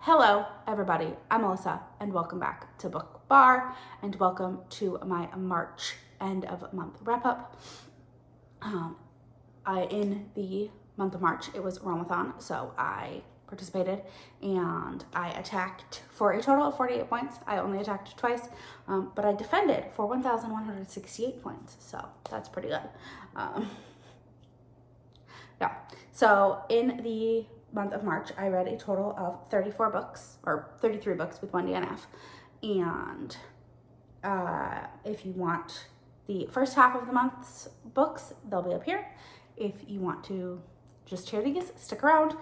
Hello, everybody. I'm Melissa, and welcome back to Book Bar, and welcome to my March end of month wrap up. In the month of March, it was Realmathon, so I participated and I attacked for a total of 48 points. I only attacked twice, but I defended for 1,168 points, so that's pretty good. Yeah. So in the month of March, I read a total of 34 books, or 33 books with one DNF. And if you want the first half of the month's books, they'll be up here. If you want to just hear these, stick around.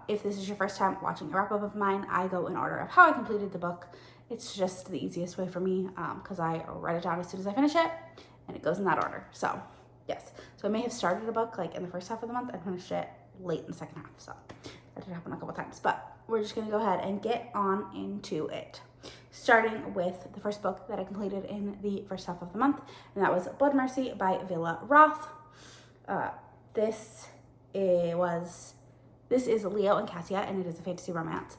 If this is your first time watching a wrap-up of mine, I go in order of how I completed the book. It's just the easiest way for me because I write it down as soon as I finish it, and it goes in that order. So, yes. So I may have started a book like in the first half of the month and finished it late in the second half, so that did happen a couple times, but we're just going to go ahead and get on into it, starting with the first book that I completed in the first half of the month, and that was Blood Mercy by Vela Roth. This is Leo and Cassia, and it is a fantasy romance.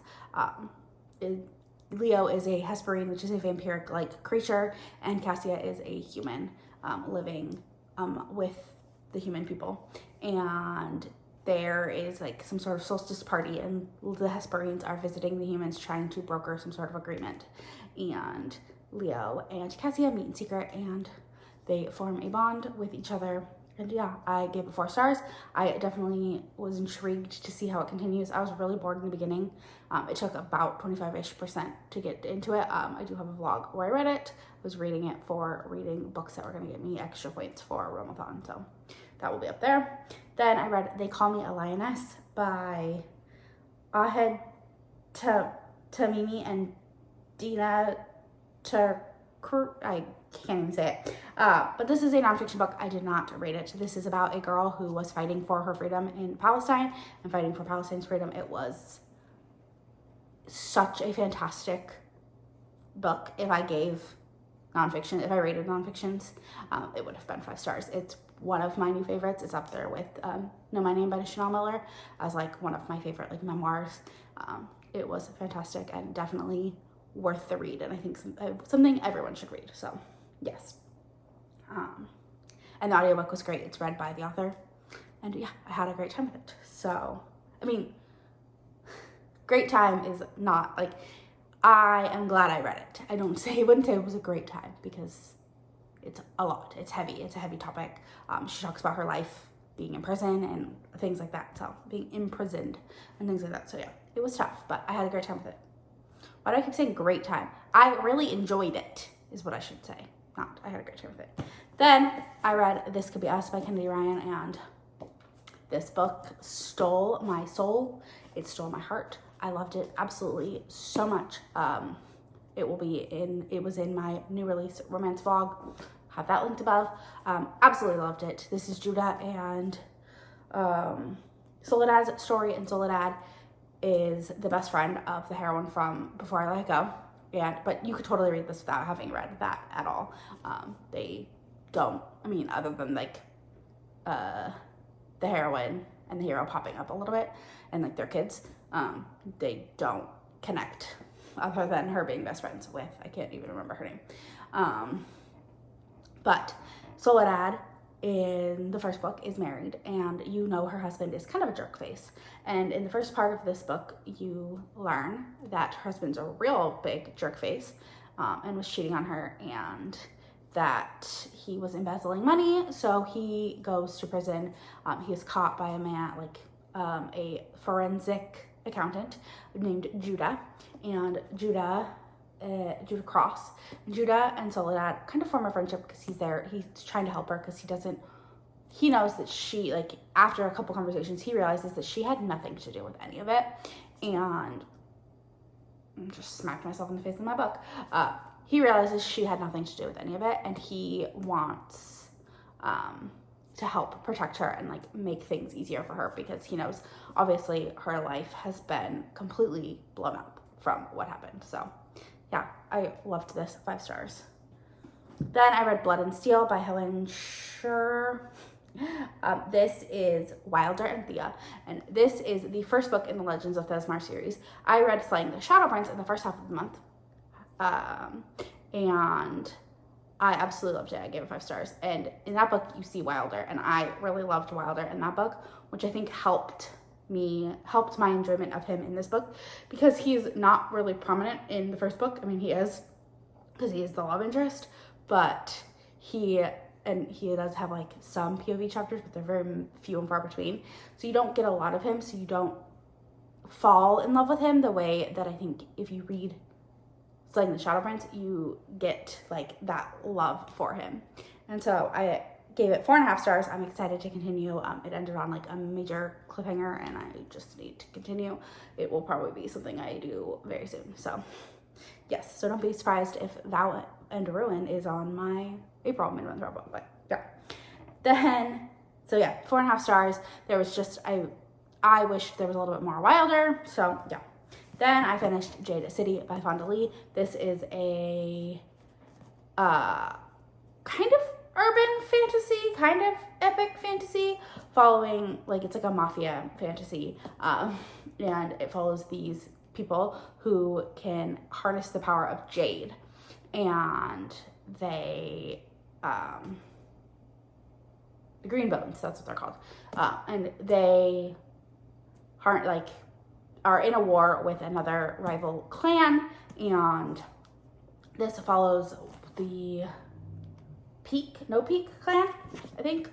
Leo is a Hesperine, which is a vampiric-like creature, and Cassia is a human living with the human people, and there is like some sort of solstice party, and the Hesperines are visiting the humans trying to broker some sort of agreement, and Leo and Cassia meet in secret and they form a bond with each other. And yeah, I gave it 4 stars. I definitely was intrigued to see how it continues. I was really bored in the beginning. It took about 25-ish% to get into it. I do have a vlog where I read it. I was reading it for reading books that were going to get me extra points for Realmathon, so that will be up there. Then I read They Call Me a Lioness by Ahed, Tammy, and Dena. I can't even say it. But this is a nonfiction book. I did not read it. This is about a girl who was fighting for her freedom in Palestine and fighting for Palestine's freedom. It was such a fantastic book. If I rated nonfictions, it would have been 5 stars. It's one of my new favorites. It's up there with Know My Name by Chanel Miller as like one of my favorite like memoirs. It was fantastic and definitely worth the read, and I think something everyone should read. So yes. And the audiobook was great. It's read by the author, and yeah, I had a great time with it. So I mean, great time is not like, I am glad I read it. I wouldn't say it was a great time because it's a lot. It's heavy. It's a heavy topic. She talks about her life being in prison and things like that. So being imprisoned and things like that. So yeah, it was tough, but I had a great time with it. Why do I keep saying great time? I really enjoyed it, is what I should say. Not, I had a great time with it. Then I read This Could Be Us by Kennedy Ryan, and this book stole my soul. It stole my heart. I loved it absolutely so much. It was in my new release romance vlog. Have that linked above. Absolutely loved it. This is Judah and Soledad's story, and Soledad is the best friend of the heroine from Before I Let Go. But you could totally read this without having read that at all. They don't, other than like the heroine and the hero popping up a little bit and like their kids, they don't connect other than her being best friends with, I can't even remember her name. But Soledad in the first book is married, and her husband is kind of a jerk face. And in the first part of this book, you learn that her husband's a real big jerk face and was cheating on her, and that he was embezzling money. So he goes to prison. He is caught by a man, a forensic accountant named Judah, and Judah Cross. Judah and Soledad kind of form a friendship because he's trying to help her because he knows that she, after a couple conversations, he realizes that she had nothing to do with any of it, and I just smacked myself in the face in my book. He realizes she had nothing to do with any of it, and he wants to help protect her and make things easier for her because he knows obviously her life has been completely blown up from what happened. So yeah, I loved this. 5 stars. Then I read Blood and Steel by Helen Scheurer. This is Wilder and Thea, and this is the first book in the Legends of Thesmar series. I read Slaying the Shadow Prince in the first half of the month, and I absolutely loved it. I gave it 5 stars. And in that book, you see Wilder, and I really loved Wilder in that book, which I think helped my enjoyment of him in this book, because he's not really prominent in the first book. I mean, he is, because he is the love interest, but he does have like some POV chapters, but they're very few and far between. So you don't get a lot of him, so you don't fall in love with him the way that I think if you read Slaying the Shadow Prince, you get like that love for him. And so I gave it 4.5 stars. I'm excited to continue. It ended on like a major cliffhanger, and I just need to continue. It will probably be something I do very soon. So yes, so don't be surprised if Vow and Ruin is on my April mid-month wrap-up, but yeah. Then, so yeah, 4.5 stars. There was just, I wish there was a little bit more Wilder, so yeah. Then I finished Jade City by Fonda Lee. This is a kind of urban fantasy, kind of epic fantasy, following, like, it's like a mafia fantasy, and it follows these people who can harness the power of Jade, and they, the green bones, that's what they're called, and they are in a war with another rival clan, and this follows the No Peak clan, I think,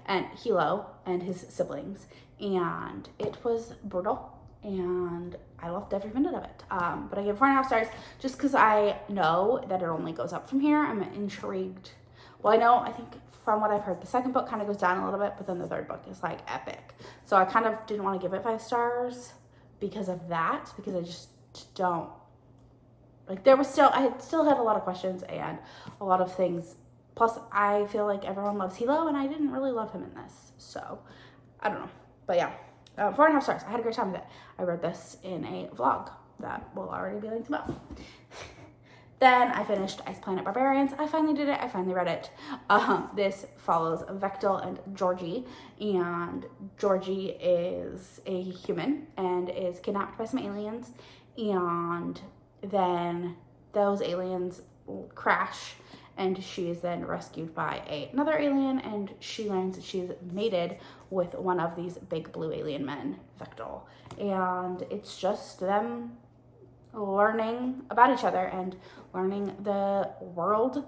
and Hilo and his siblings, and it was brutal, and I loved every minute of it, but I gave 4.5 stars just because I know that it only goes up from here. I'm intrigued. Well, I think from what I've heard, the second book kind of goes down a little bit, but then the third book is like epic, so I kind of didn't want to give it 5 stars because of that, because I just don't, like, I still had a lot of questions and a lot of things. Plus, I feel like everyone loves Hilo, and I didn't really love him in this. So, I don't know. But yeah, 4.5 stars. I had a great time with it. I read this in a vlog that will already be linked above. Then I finished Ice Planet Barbarians. I finally did it. I finally read it. This follows Vectel and Georgie. And Georgie is a human and is kidnapped by some aliens. And then those aliens crash, and she is then rescued by another alien, and she learns that she's mated with one of these big blue alien men, Vectel. And it's just them learning about each other and learning the world.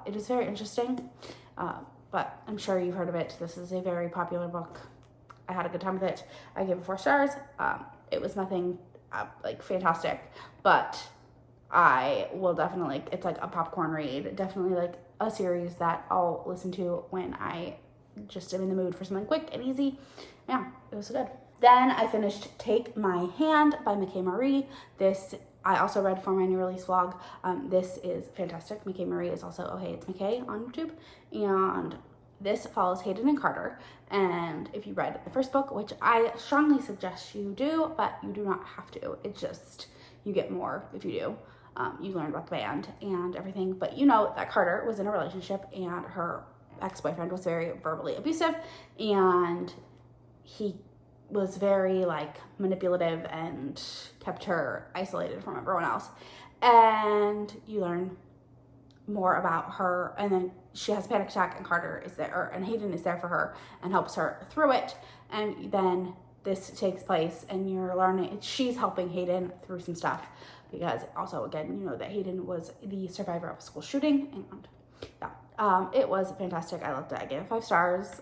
It is very interesting, but I'm sure you've heard of it. This is a very popular book. I had a good time with it. I gave it 4 stars. It was nothing like fantastic, but I will definitely, it's like a popcorn read, definitely like a series that I'll listen to when I just am in the mood for something quick and easy. Yeah, it was so good. Then I finished Take My Hand by Micae Marie. This I also read for my new release vlog. This is fantastic. Micae Marie is also Oh Hey It's Micae on YouTube, and this follows Hayden and Carter. And if you read the first book, which I strongly suggest you do, but you do not have to, it's just, you get more if you do. You learn about the band and everything, but you know that Carter was in a relationship and her ex-boyfriend was very verbally abusive, and he was very like manipulative and kept her isolated from everyone else. And you learn more about her, and then she has a panic attack, and Carter is there, and Hayden is there for her and helps her through it. And then this takes place, and you're learning, she's helping Hayden through some stuff, because also, again, you know that Hayden was the survivor of a school shooting, and yeah, it was fantastic. I loved it. I gave it 5 stars,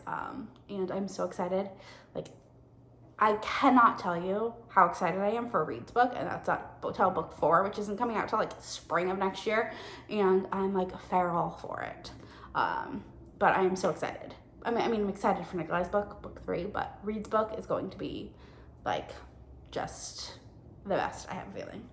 and I'm so excited. Like, I cannot tell you how excited I am for Reed's book, and that's till book 4, which isn't coming out till like spring of next year, and I'm like feral for it. But I am so excited. I mean, I'm excited for Nikolai's book 3, but Reed's book is going to be like just the best, I have a feeling.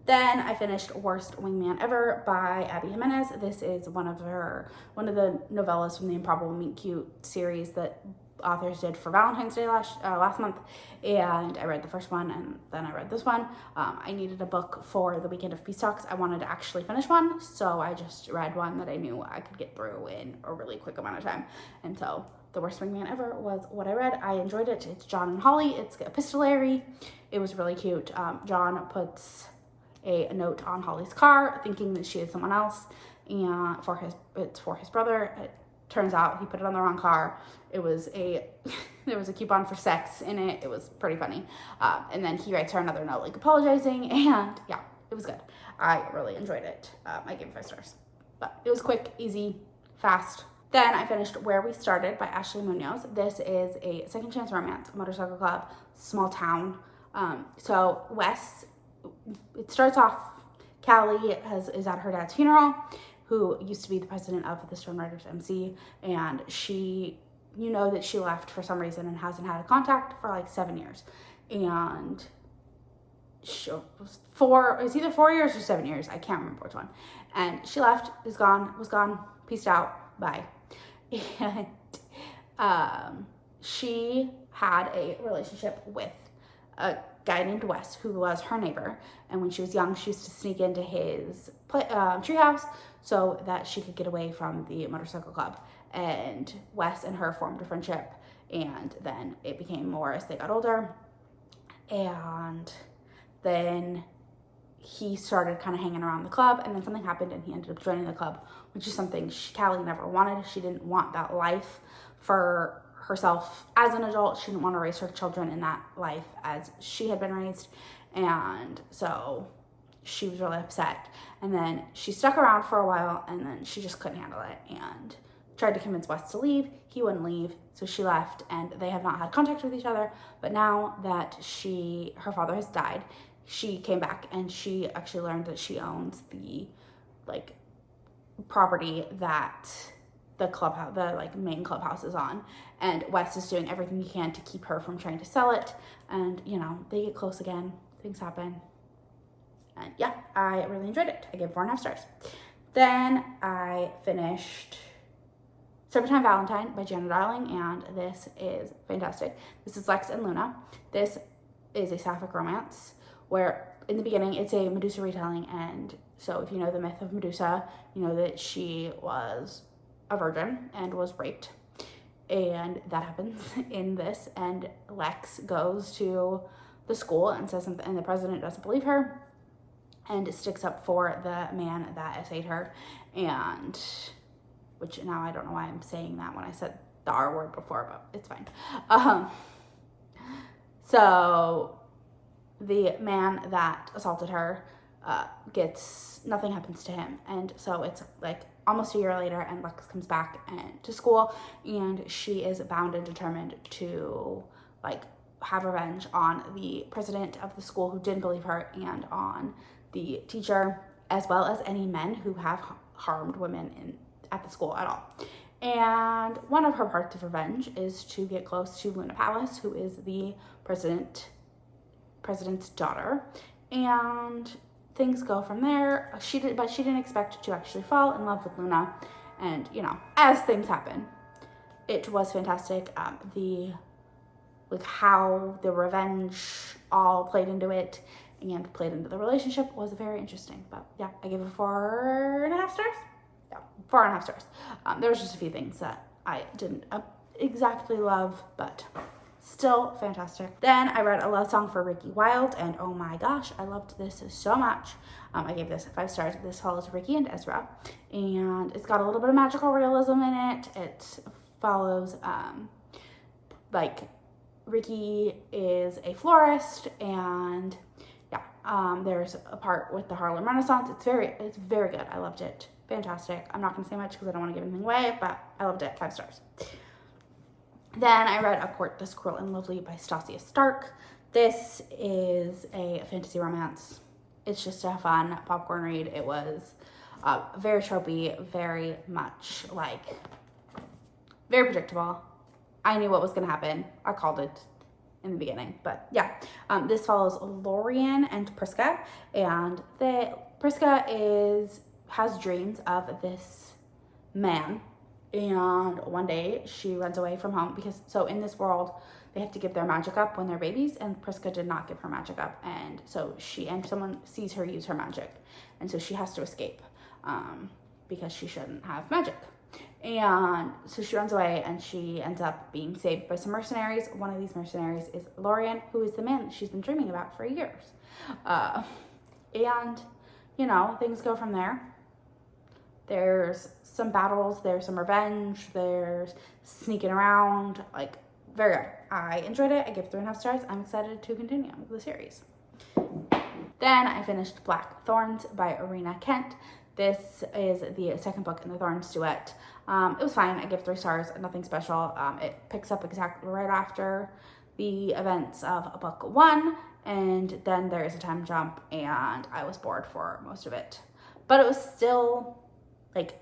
Then I finished Worst Wingman Ever by Abby Jimenez. This is one of the novellas from the Improbable Meet Cute series that authors did for Valentine's Day last month, and I read the first one, and then I read this one. I needed a book for the weekend of Peace Talks. I wanted to actually finish one, so I just read one that I knew I could get through in a really quick amount of time. And so The Worst Wingman Ever was what I read. I enjoyed it. It's John and Holly. It's epistolary. It was really cute. John puts a note on Holly's car thinking that she is someone else, and it's for his brother. It turns out he put it on the wrong car. It was there was a coupon for sex in it. It was pretty funny. And then he writes her another note like apologizing, and yeah, it was good. I really enjoyed it. I gave it 5 stars. But it was quick, easy, fast. Then I finished Where We Started by Ashley Muñoz. This is a second chance romance, motorcycle club, small town. So Wes, it starts off, Callie is at her dad's funeral, who used to be the president of the Stone Riders MC, and she, you know that she left for some reason and hasn't had a contact for like 7 years. And it's either 4 years or 7 years, I can't remember which one. And she left, was gone, peaced out, bye. And she had a relationship with a guy named Wes, who was her neighbor, and when she was young, she used to sneak into his treehouse so that she could get away from the motorcycle club. And Wes and her formed a friendship, and then it became more as they got older. And then he started kind of hanging around the club, and then something happened and he ended up joining the club, which is something Callie never wanted. She didn't want that life for herself as an adult. She didn't want to raise her children in that life as she had been raised, and so she was really upset. And then she stuck around for a while, and then she just couldn't handle it and tried to convince Wes to leave. He wouldn't leave, so she left, and they have not had contact with each other. But now that her father has died, she came back, and she actually learned that she owns the property that the clubhouse, the main clubhouse, is on, and Wes is doing everything he can to keep her from trying to sell it. And they get close again, things happen, and yeah, I really enjoyed it. I gave 4.5 stars. Then I finished Serpentine Valentine by Giana Darling, and this is fantastic. This is Lex and Luna. This is a sapphic romance where in the beginning it's a Medusa retelling, and so if you know the myth of Medusa, you know that she was a virgin and was raped, and that happens in this. And Lex goes to the school and says something, and the president doesn't believe her and sticks up for the man that essayed her, and which now I don't know why I'm saying that when I said the R word before, but it's fine. So the man that assaulted her nothing happens to him, and so it's almost a year later, and Lex comes back to school, and she is bound and determined to have revenge on the president of the school who didn't believe her, and on the teacher, as well as any men who have harmed women at the school at all. And one of her parts of revenge is to get close to Luna Palace, who is the president's daughter, and things go from there. But she didn't expect to actually fall in love with Luna, and as things happen. It was fantastic. How the revenge all played into it and played into the relationship was very interesting. But yeah, I gave it 4.5 stars. Yeah, 4.5 stars. There was just a few things that I didn't exactly love, but still fantastic. Then I read A Love Song for Ricki Wilde, and oh my gosh, I loved this so much. I gave this 5 stars. This follows Ricki and Ezra, and it's got a little bit of magical realism in it. It follows Ricki is a florist, and yeah, there's a part with the Harlem Renaissance. It's very good. I loved it. Fantastic. I'm not going to say much because I don't want to give anything away, but I loved it. 5 stars. Then I read A Court This Cruel and Lovely by Stacia Stark. This is a fantasy romance. It's just a fun popcorn read. It was very tropey, very much very predictable. I knew what was going to happen. I called it in the beginning, but yeah. This follows Lorian and Priska, and Priska has dreams of this man And one day she runs away from home because, so in this world, they have to give their magic up when they're babies, and Priska did not give her magic up. And so someone sees her use her magic. And so she has to escape because she shouldn't have magic. And so she runs away and she ends up being saved by some mercenaries. One of these mercenaries is Lorian, who is the man that she's been dreaming about for years. And, you know, things go from there. There's some battles, there's some revenge, there's sneaking around, like, very good. I enjoyed it. I give it 3.5 stars. I'm excited to continue with the series. Then I finished Black Thorns by Rina Kent. This is the second book in the Thorns duet. It was fine. I give 3 stars. Nothing special. It picks up exactly right after the events of book 1, and then there is a time jump, and I was bored for most of it. But it was still, like,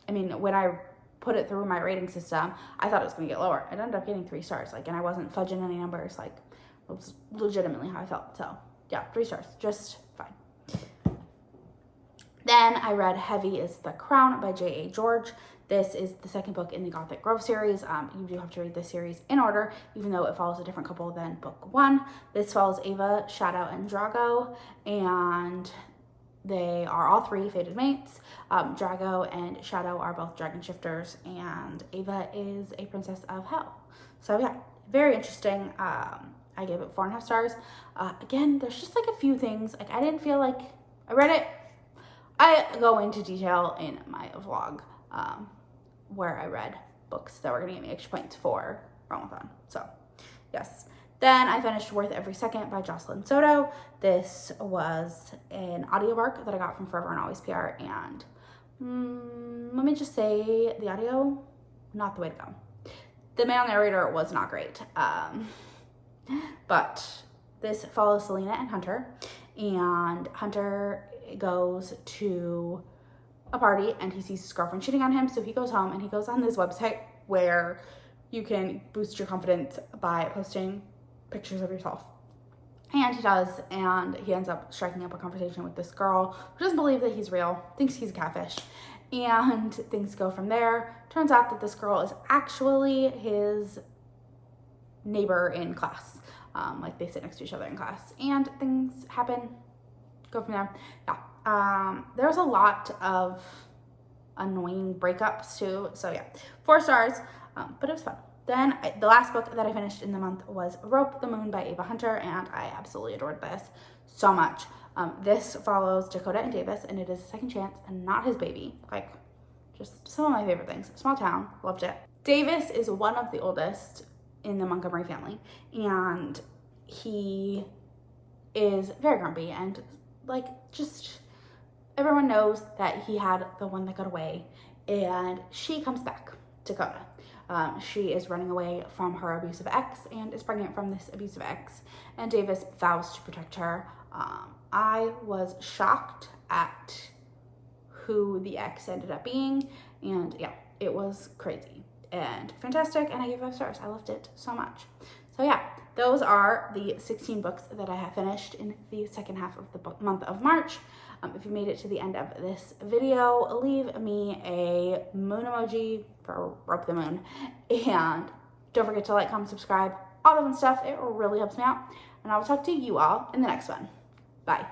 I mean, when I put it through my rating system, I thought it was going to get lower. It ended up getting 3 stars, like, and I wasn't fudging any numbers. Like, it was legitimately how I felt. So, yeah, 3 stars. Just fine. Then I read Heavy is the Crown by J.A. George. This is the second book in the Gothic Grove series. You do have to read this series in order, even though it follows a different couple than book 1. This follows Ava, Shadow, and Drago, and they are all 3 fated mates. Drago and Shadow are both dragon shifters, and Ava is a princess of hell. So yeah, very interesting. I gave it 4.5 stars. Again, there's just like a few things. Like, I didn't feel like I read it. I go into detail in my vlog where I read books that were going to give me extra points for Realmathon. So, yes. Then I finished Worth Every Second by Jocelyne Soto. This was an audiobook that I got from Forever and Always PR, and let me just say, the audio, not the way to go. The male narrator was not great. But this follows Selena and Hunter, and Hunter goes to a party and he sees his girlfriend cheating on him, so he goes home and he goes on this website where you can boost your confidence by posting pictures of yourself. And he does, and he ends up striking up a conversation with this girl who doesn't believe that he's real, thinks he's a catfish, and things go from there. Turns out that this girl is actually his neighbor in class. Like, they sit next to each other in class, and things happen, go from there. Yeah. There's a lot of annoying breakups too, so yeah, 4 stars, but it was fun. Then the last book that I finished in the month was Rope the Moon by Ava Hunter, and I absolutely adored this so much. This follows Dakota and Davis, and it is a second chance and not his baby. Like, just some of my favorite things. Small town, loved it. Davis is one of the oldest in the Montgomery family, and he is very grumpy, and like, just everyone knows that he had the one that got away, and she comes back, Dakota. She is running away from her abusive ex and is pregnant from this abusive ex, and Davis vows to protect her. I was shocked at who the ex ended up being, and yeah, it was crazy and fantastic, and I gave 5 stars. I loved it so much. So yeah, those are the 16 books that I have finished in the second half of the month of March. If you made it to the end of this video, leave me a moon emoji for Rope the Moon, and don't forget to like, comment, subscribe, all that fun stuff. It really helps me out, and I will talk to you all in the next one. Bye.